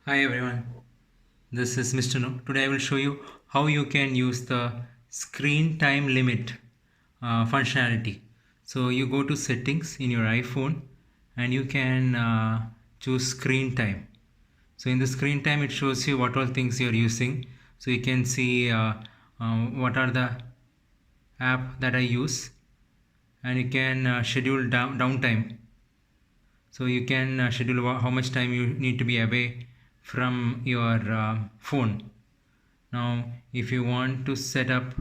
Hi everyone, this is Mr. No. Today I will show you how you can use the screen time limit functionality. So you go to settings in your iPhone and you can choose screen time. So in the screen time it shows you what all things you're using. So you can see what are the app that I use, and you can schedule downtime. So you can schedule how much time you need to be away from your phone. Now if you want to set up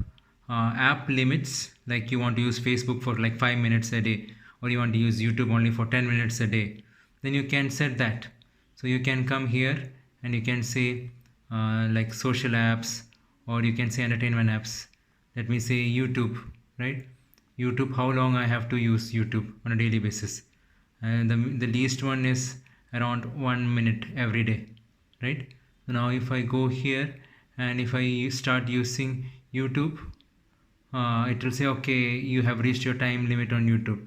app limits, like you want to use Facebook for like 5 minutes a day, or you want to use YouTube only for 10 minutes a day, then you can set that. So you can come here and you can say like social apps, or you can say entertainment apps. Let me say YouTube, right? YouTube, how long I have to use YouTube on a daily basis, and the least one is around 1 minute every day, right? So now if I go here and if I start using YouTube, it will say okay, you have reached your time limit on YouTube,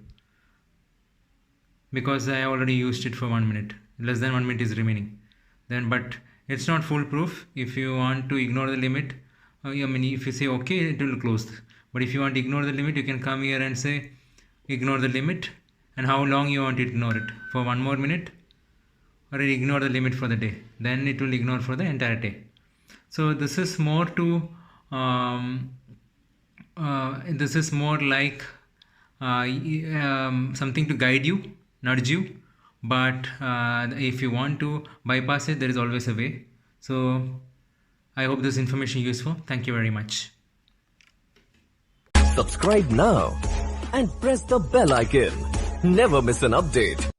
because I already used it for 1 minute. Less than 1 minute is remaining. Then, but it's not foolproof. If you want to ignore the limit, I mean, if you say okay, it will close. But if you want to ignore the limit, you can come here and say ignore the limit, and how long you want to ignore it, for 1 more minute, or ignore the limit for the day. Then it will ignore for the entire day. So this is more to this is more like something to guide you, nudge you. But if you want to bypass it, there is always a way. So I hope this information useful. Thank you very much. Subscribe now and press the bell icon. Never miss an update.